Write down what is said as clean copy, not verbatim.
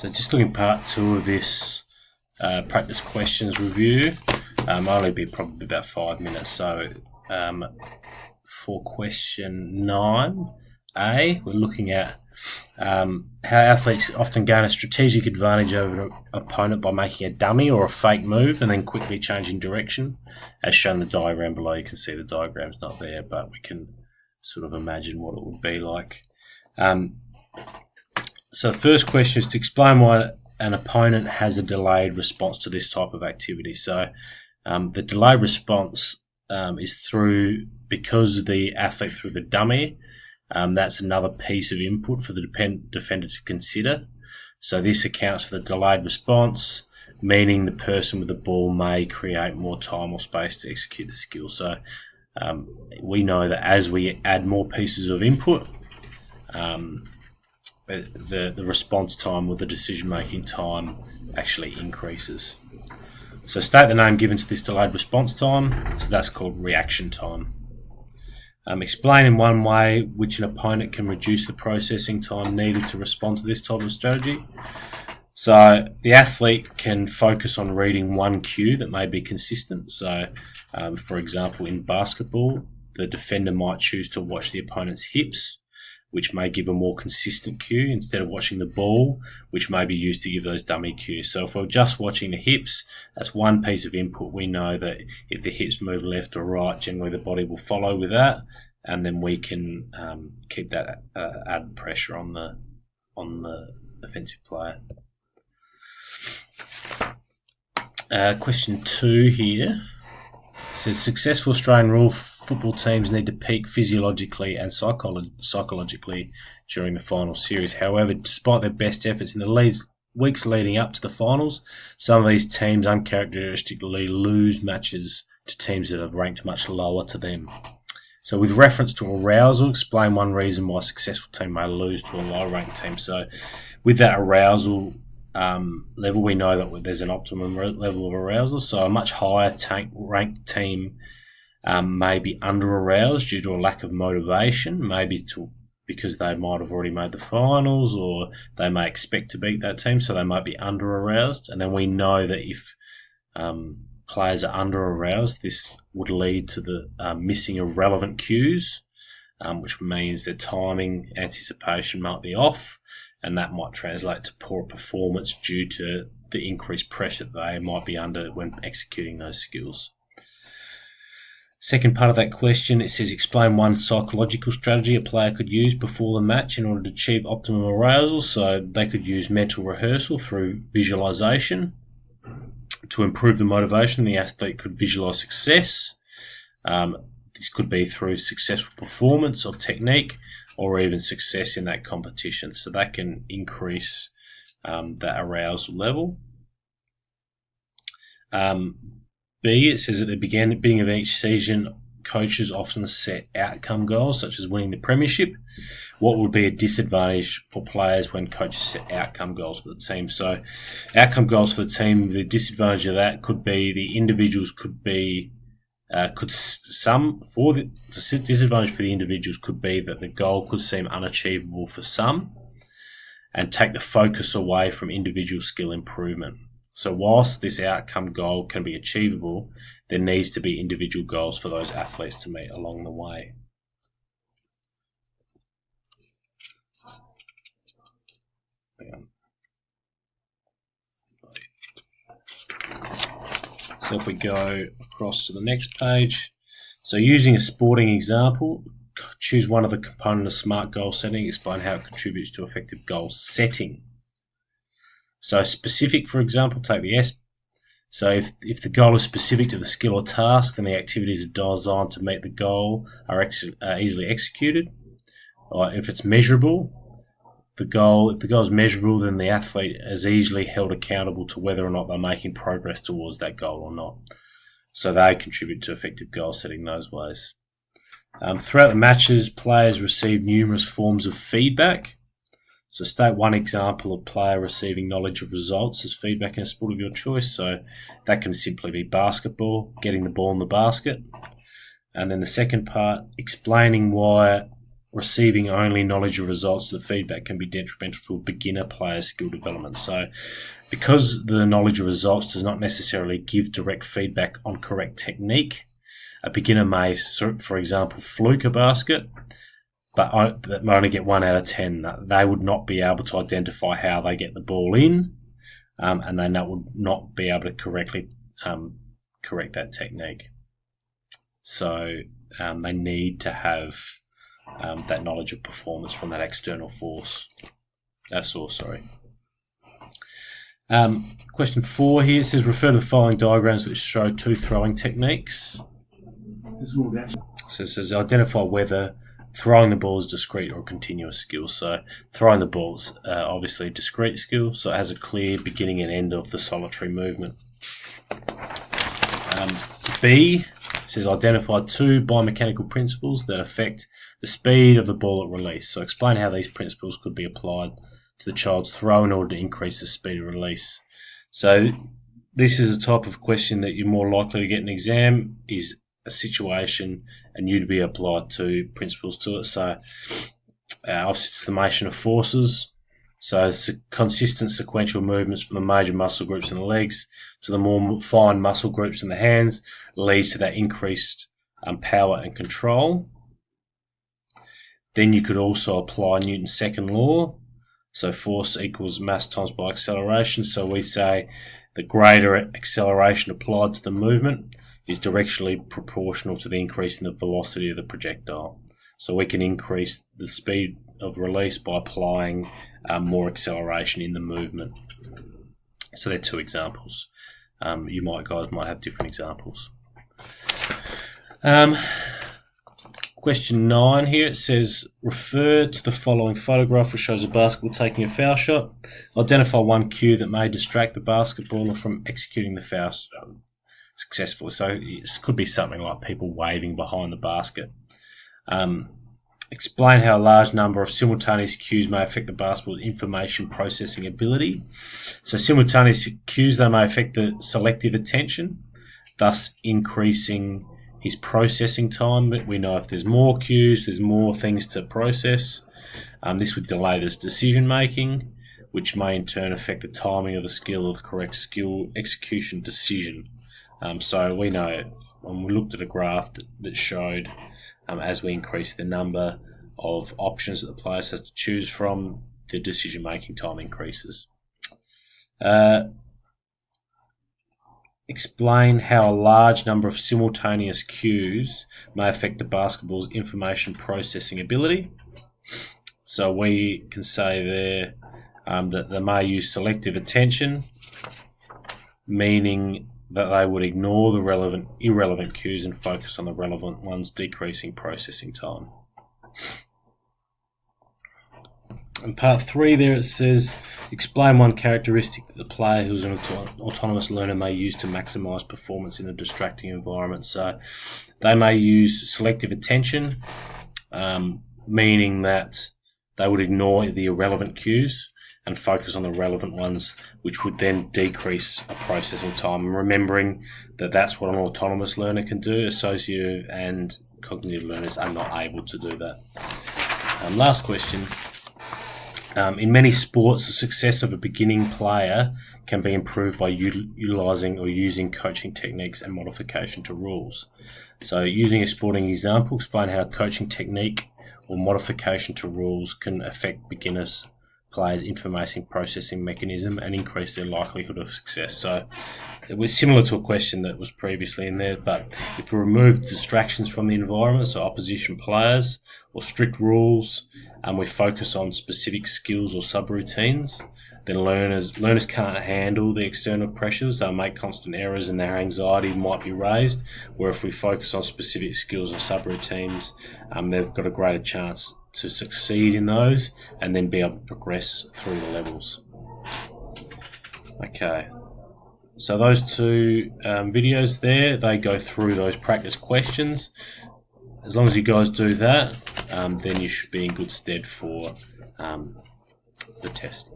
So just looking at part 2 of this practice questions review. I'll only be probably about 5 minutes. So for question 9A, we're looking at how athletes often gain a strategic advantage over an opponent by making a dummy or a fake move and then quickly changing direction. As shown in the diagram below, you can see the diagram's not there, but we can sort of imagine what it would be like. So the first question is to explain why an opponent has a delayed response to this type of activity. So the delayed response is because the athlete threw the dummy. That's another piece of input for the defender to consider. So this accounts for the delayed response, meaning the person with the ball may create more time or space to execute the skill. So we know that as we add more pieces of input, the response time or the decision-making time actually increases. So state the name given to this delayed response time. So that's called reaction time. Explain in one way which an opponent can reduce the processing time needed to respond to this type of strategy. So the athlete can focus on reading one cue that may be consistent. So, for example, in basketball, the defender might choose to watch the opponent's hips, which may give a more consistent cue instead of watching the ball, which may be used to give those dummy cues. So if we're just watching the hips, that's one piece of input. We know that if the hips move left or right, generally the body will follow with that, and then we can keep that added pressure on the offensive player. Question 2 here says successful Australian rule football teams need to peak physiologically and psychologically during the final series. However, despite their best efforts in the weeks leading up to the finals, some of these teams uncharacteristically lose matches to teams that are ranked much lower to them. So with reference to arousal, explain one reason why a successful team may lose to a low-ranked team. So with that arousal level, we know that there's an optimum level of arousal. So a much higher ranked team may be under-aroused due to a lack of motivation, because they might have already made the finals, or they may expect to beat that team, so they might be under-aroused. And then we know that if players are under-aroused, this would lead to the missing of relevant cues, which means their timing, anticipation might be off, and that might translate to poor performance due to the increased pressure that they might be under when executing those skills. Second part of that question, it says explain one psychological strategy a player could use before the match in order to achieve optimum arousal. So they could use mental rehearsal through visualization. To improve the motivation, the athlete could visualize success. This could be through successful performance or technique, or even success in that competition. So that can increase that arousal level. B, it says at the beginning of each season, coaches often set outcome goals, such as winning the premiership. What would be a disadvantage for players when coaches set outcome goals for the team? So outcome goals for the team, the disadvantage of that could be the individuals the disadvantage for the individuals could be that the goal could seem unachievable for some and take the focus away from individual skill improvement. So whilst this outcome goal can be achievable, there needs to be individual goals for those athletes to meet along the way. So if we go across to the next page, so using a sporting example, choose one of the components of SMART goal setting, explain how it contributes to effective goal setting. So specific, for example, take the S. So if the goal is specific to the skill or task, then the activities are designed to meet the goal are easily executed. Or if it's measurable, if the goal is measurable, then the athlete is easily held accountable to whether or not they're making progress towards that goal or not. So they contribute to effective goal setting those ways. Throughout the matches, players receive numerous forms of feedback. So state one example of player receiving knowledge of results as feedback in a sport of your choice. So that can simply be basketball, getting the ball in the basket. And then the second part, explaining why receiving only knowledge of results, the feedback can be detrimental to a beginner player's skill development. So because the knowledge of results does not necessarily give direct feedback on correct technique, a beginner may, for example, fluke a basket, but may only get 1 out of 10. They would not be able to identify how they get the ball in, and they would not be able to correctly correct that technique. So they need to have that knowledge of performance from that external source. Question 4 here says, refer to the following diagrams which show 2 throwing techniques. So it says, identify whether throwing the ball is discrete or continuous skill. So throwing the ball is obviously a discrete skill, so it has a clear beginning and end of the solitary movement. B says, identify 2 biomechanical principles that affect the speed of the ball at release. So explain how these principles could be applied to the child's throw in order to increase the speed of release. So this is a type of question that you're more likely to get in an exam, is a situation and you to be applied 2 principles to it. So opposite summation of forces. So consistent sequential movements from the major muscle groups in the legs to the more fine muscle groups in the hands leads to that increased power and control. Then you could also apply Newton's second law. So force equals mass times by acceleration. So we say the greater acceleration applied to the movement is directionally proportional to the increase in the velocity of the projectile. So we can increase the speed of release by applying more acceleration in the movement. So they're 2 examples. Guys might have different examples. Question 9 here, it says, refer to the following photograph which shows a basketball taking a foul shot. Identify 1 cue that may distract the basketballer from executing the foul shot successfully. So it could be something like people waving behind the basket. Explain how a large number of simultaneous cues may affect the basketball's information processing ability. So simultaneous cues, they may affect the selective attention, thus increasing his processing time. But we know if there's more cues, there's more things to process. This would delay this decision making, which may in turn affect the timing of the skill of the correct skill execution decision. So we know when we looked at a graph that showed as we increase the number of options that the player has to choose from, the decision making time increases. Explain how a large number of simultaneous cues may affect the basketball's information processing ability. So we can say there that they may use selective attention, meaning that they would ignore the irrelevant cues and focus on the relevant ones, decreasing processing time. In part 3 there it says, explain 1 characteristic that the player who is an autonomous learner may use to maximise performance in a distracting environment. So they may use selective attention, meaning that they would ignore the irrelevant cues and focus on the relevant ones, which would then decrease a processing time. And remembering that that's what an autonomous learner can do. Associative and cognitive learners are not able to do that. Last question. In many sports, the success of a beginning player can be improved by utilising or using coaching techniques and modification to rules. So using a sporting example, explain how coaching technique or modification to rules can affect beginners players' information processing mechanism and increase their likelihood of success. So it was similar to a question that was previously in there, but if we remove distractions from the environment, so opposition players or strict rules, and we focus on specific skills or subroutines, then learners can't handle the external pressures. They'll make constant errors and their anxiety might be raised, where if we focus on specific skills or subroutines, they've got a greater chance to succeed in those and then be able to progress through the levels. Okay, so those 2 videos there, they go through those practice questions. As long as you guys do that, then you should be in good stead for the test.